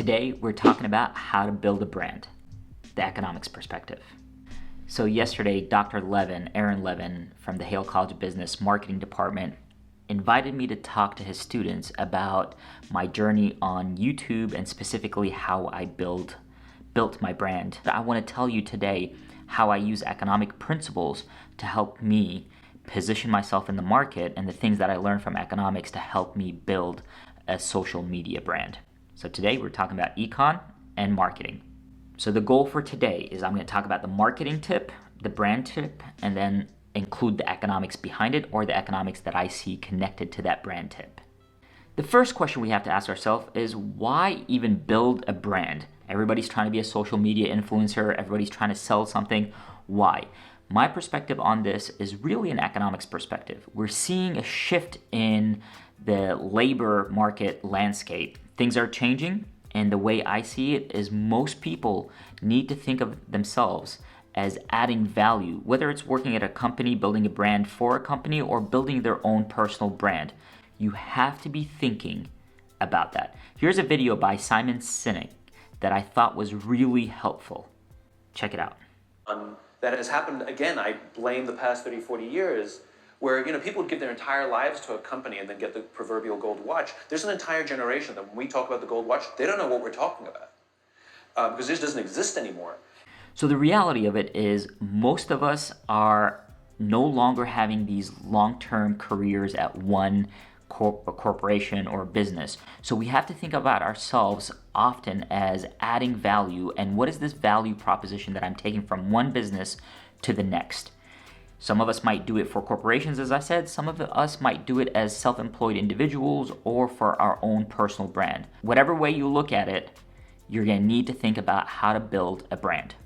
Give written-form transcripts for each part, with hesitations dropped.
Today, we're talking about how to build a brand, the economics perspective. So yesterday, Dr. Aaron Levin from the Hale College of Business Marketing Department invited me to talk to his students about my journey on YouTube and specifically how I built my brand. I want to tell you today how I use economic principles to help me position myself in the market and the things that I learned from economics to help me build a social media brand. So today we're talking about econ and marketing. So the goal for today is I'm going to talk about the marketing tip, the brand tip, and then include the economics behind it or the economics that I see connected to that brand tip. The first question we have to ask ourselves is why even build a brand? Everybody's trying to be a social media influencer. Everybody's trying to sell something. Why? My perspective on this is really an economics perspective. We're seeing a shift in the labor market landscape. Things are changing, and the way I see it is most people need to think of themselves as adding value, whether it's working at a company, building a brand for a company, or building their own personal brand. You have to be thinking about that. Here's a video by Simon Sinek that I thought was really helpful. Check it out. That has happened, again, I blame the past 30, 40 years, where people would give their entire lives to a company and then get the proverbial gold watch. There's an entire generation that when we talk about the gold watch, they don't know what we're talking about because this doesn't exist anymore. So the reality of it is most of us are no longer having these long-term careers at one corporation or business. So we have to think about ourselves often as adding value and what is this value proposition that I'm taking from one business to the next. Some of us might do it for corporations, as I said. Some of us might do it as self-employed individuals or for our own personal brand. Whatever way you look at it, you're going to need to think about how to build a brand.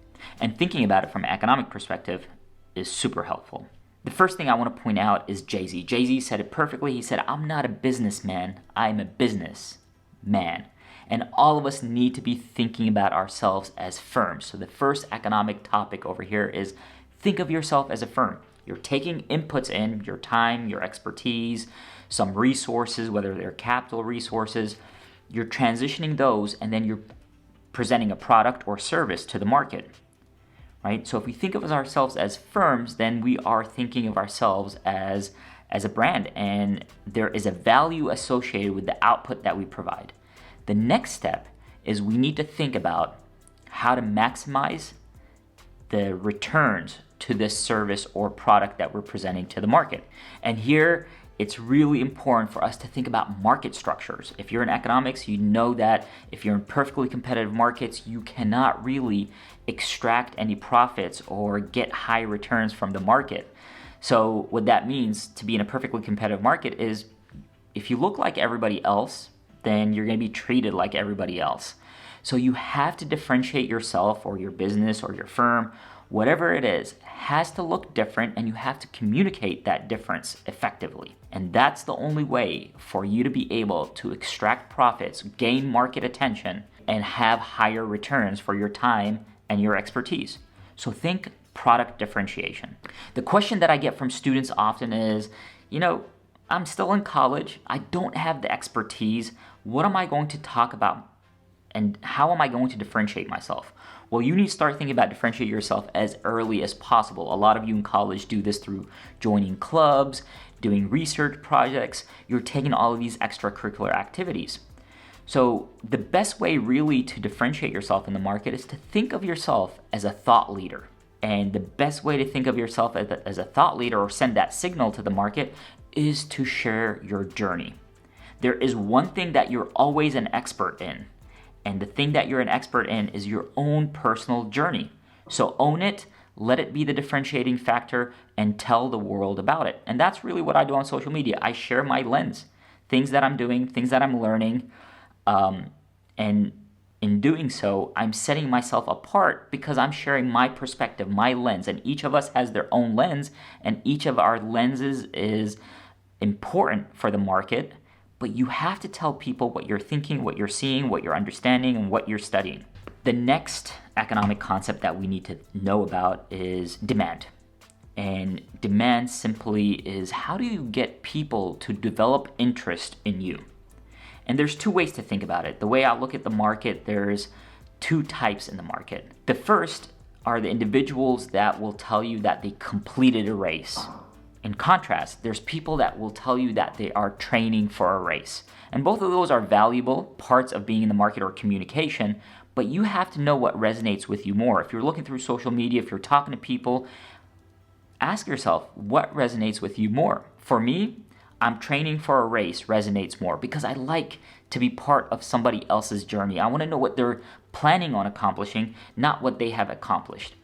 And thinking about it from an economic perspective is super helpful. The first thing I want to point out is Jay-Z. Jay-Z said it perfectly. He said, "I'm not a businessman, I'm a businessman." And all of us need to be thinking about ourselves as firms. So the first economic topic over here is think of yourself as a firm. You're taking inputs in, your time, your expertise, some resources, whether they're capital resources. You're transitioning those, and then you're presenting a product or service to the market. Right? So if we think of ourselves as firms, then we are thinking of ourselves as a brand, and there is a value associated with the output that we provide. The next step is we need to think about how to maximize the returns to this service or product that we're presenting to the market. And here, it's really important for us to think about market structures. If you're in economics, you know that if you're in perfectly competitive markets, you cannot really extract any profits or get high returns from the market. So what that means to be in a perfectly competitive market is if you look like everybody else, then you're going to be treated like everybody else. So you have to differentiate yourself or your business or your firm, whatever it is, has to look different, and you have to communicate that difference effectively. And that's the only way for you to be able to extract profits, gain market attention, and have higher returns for your time and your expertise. So think product differentiation. The question that I get from students often is, I'm still in college, I don't have the expertise, what am I going to talk about and how am I going to differentiate myself? Well, you need to start thinking about differentiate yourself as early as possible. A lot of you in college do this through joining clubs, doing research projects. You're taking all of these extracurricular activities. So the best way really to differentiate yourself in the market is to think of yourself as a thought leader. And the best way to think of yourself as a thought leader or send that signal to the market is to share your journey. There is one thing that you're always an expert in. And the thing that you're an expert in is your own personal journey. So own it, let it be the differentiating factor, and tell the world about it. And that's really what I do on social media. I share my lens, things that I'm doing, things that I'm learning. And in doing so, I'm setting myself apart because I'm sharing my perspective, my lens. And each of us has their own lens, and each of our lenses is important for the market. But you have to tell people what you're thinking, what you're seeing, what you're understanding, and what you're studying. The next economic concept that we need to know about is demand. And demand simply is how do you get people to develop interest in you? And there's two ways to think about it. The way I look at the market, there's two types in the market. The first are the individuals that will tell you that they completed a race. In contrast, there's people that will tell you that they are training for a race. And both of those are valuable parts of being in the market or communication, but you have to know what resonates with you more. If you're looking through social media, if you're talking to people, ask yourself what resonates with you more. For me, I'm training for a race resonates more because I like to be part of somebody else's journey. I want to know what they're planning on accomplishing, not what they have accomplished.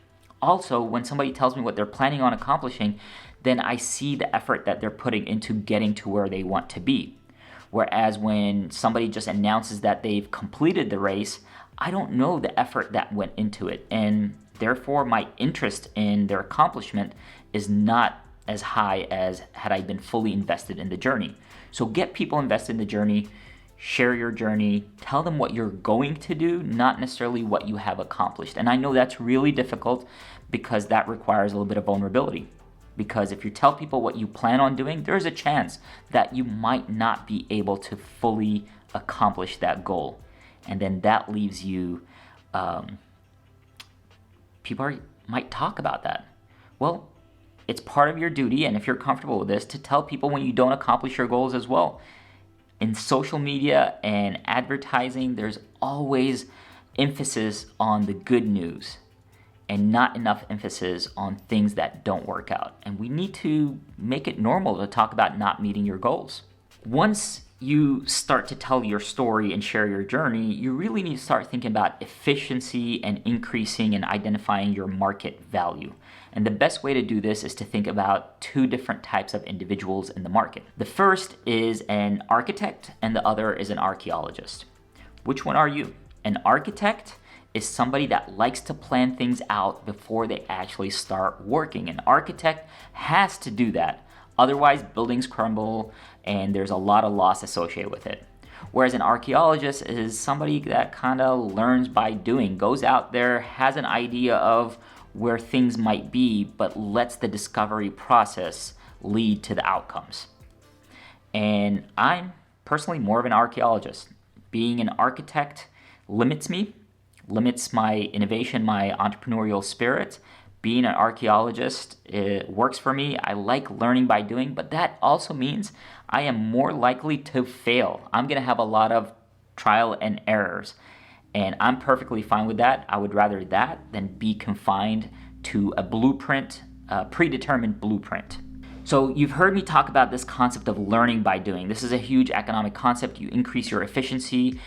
Also, when somebody tells me what they're planning on accomplishing, then I see the effort that they're putting into getting to where they want to be. Whereas when somebody just announces that they've completed the race, I don't know the effort that went into it. And therefore, my interest in their accomplishment is not as high as had I been fully invested in the journey. So get people invested in the journey, share your journey, tell them what you're going to do, not necessarily what you have accomplished. And I know that's really difficult because that requires a little bit of vulnerability. Because if you tell people what you plan on doing, there's a chance that you might not be able to fully accomplish that goal. And then that leaves you, might talk about that. Well, it's part of your duty, and if you're comfortable with this, to tell people when you don't accomplish your goals as well. In social media and advertising, there's always emphasis on the good news and not enough emphasis on things that don't work out. And we need to make it normal to talk about not meeting your goals. Once you start to tell your story and share your journey, you really need to start thinking about efficiency and increasing and identifying your market value. And the best way to do this is to think about two different types of individuals in the market. The first is an architect and the other is an archaeologist. Which one are you? An architect is somebody that likes to plan things out before they actually start working. An architect has to do that. Otherwise, buildings crumble and there's a lot of loss associated with it. Whereas an archaeologist is somebody that kind of learns by doing, goes out there, has an idea of where things might be, but lets the discovery process lead to the outcomes. And I'm personally more of an archaeologist. Being an architect limits me, limits my innovation, my entrepreneurial spirit. Being an archaeologist, it works for me. I like learning by doing, but that also means I am more likely to fail. I'm going to have a lot of trial and errors, and I'm perfectly fine with that. I would rather that than be confined to a blueprint, a predetermined blueprint. So you've heard me talk about this concept of learning by doing. This is a huge economic concept. You increase your efficiency.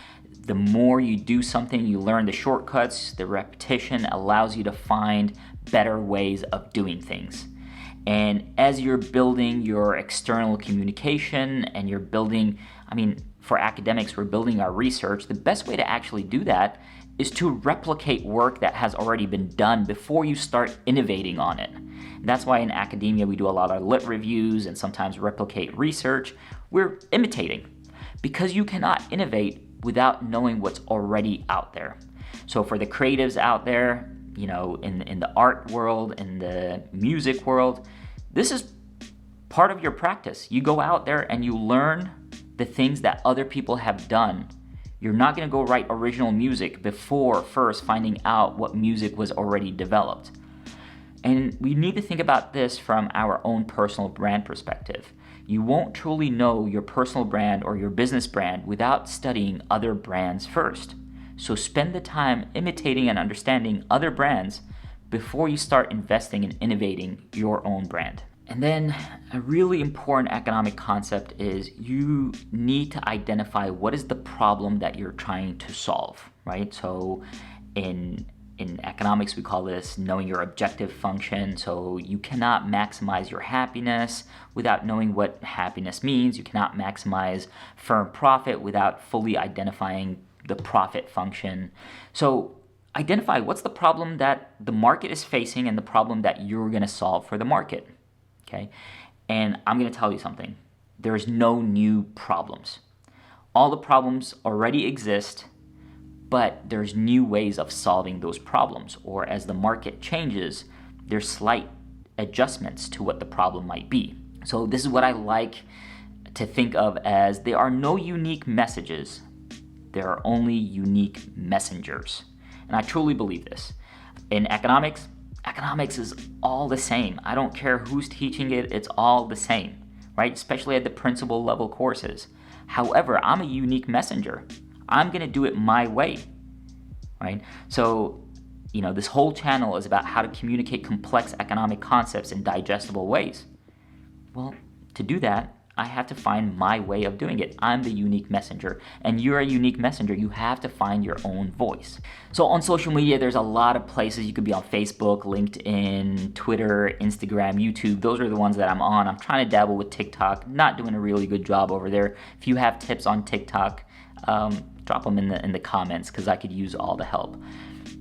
The more you do something, you learn the shortcuts. The repetition allows you to find better ways of doing things. And as you're building your external communication and you're building, for academics, we're building our research, the best way to actually do that is to replicate work that has already been done before you start innovating on it. And that's why in academia we do a lot of lit reviews and sometimes replicate research. We're imitating because you cannot innovate without knowing what's already out there. So for the creatives out there, in the art world, in the music world, this is part of your practice. You go out there and you learn the things that other people have done. You're not going to go write original music before first finding out what music was already developed. And we need to think about this from our own personal brand perspective. You won't truly know your personal brand or your business brand without studying other brands first. So spend the time imitating and understanding other brands before you start investing in innovating your own brand. And then a really important economic concept is you need to identify what is the problem that you're trying to solve, right? So in economics, we call this knowing your objective function. So you cannot maximize your happiness without knowing what happiness means. You cannot maximize firm profit without fully identifying the profit function. So identify what's the problem that the market is facing and the problem that you're going to solve for the market. Okay, and I'm going to tell you something. There's no new problems. All the problems already exist, but there's new ways of solving those problems. Or as the market changes, there's slight adjustments to what the problem might be. So this is what I like to think of as there are no unique messages. There are only unique messengers. And I truly believe this. In economics, economics is all the same. I don't care who's teaching it, it's all the same, right? Especially at the principal level courses. However, I'm a unique messenger. I'm going to do it my way, right? So, this whole channel is about how to communicate complex economic concepts in digestible ways. Well, to do that, I have to find my way of doing it. I'm the unique messenger, and you're a unique messenger. You have to find your own voice. So on social media, there's a lot of places. You could be on Facebook, LinkedIn, Twitter, Instagram, YouTube. Those are the ones that I'm on. I'm trying to dabble with TikTok. Not doing a really good job over there. If you have tips on TikTok, drop them in the comments because I could use all the help.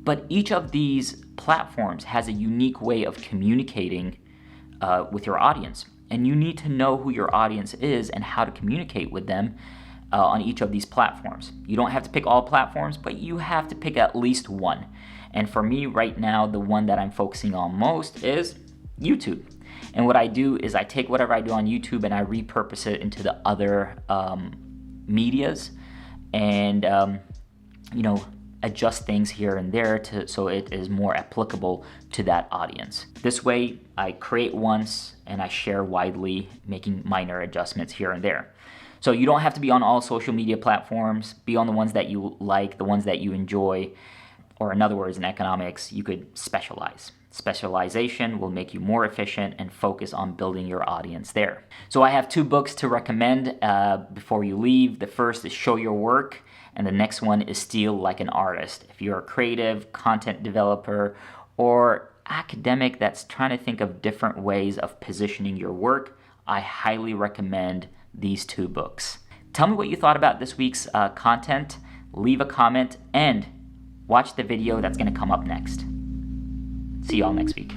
But each of these platforms has a unique way of communicating with your audience. And you need to know who your audience is and how to communicate with them on each of these platforms. You don't have to pick all platforms, but you have to pick at least one. And for me right now, the one that I'm focusing on most is YouTube. And what I do is I take whatever I do on YouTube and I repurpose it into the other medias and, adjust things here and there so it is more applicable to that audience. This way, I create once and I share widely, making minor adjustments here and there. So you don't have to be on all social media platforms. Be on the ones that you like, the ones that you enjoy, or in other words, in economics, you could specialize. Specialization will make you more efficient and focus on building your audience there. So I have 2 books to recommend before you leave. The first is Show Your Work, and the next one is Steal Like an Artist. If you're a creative, content developer, or academic that's trying to think of different ways of positioning your work, I highly recommend these 2 books. Tell me what you thought about this week's content. Leave a comment and watch the video that's going to come up next. See y'all next week.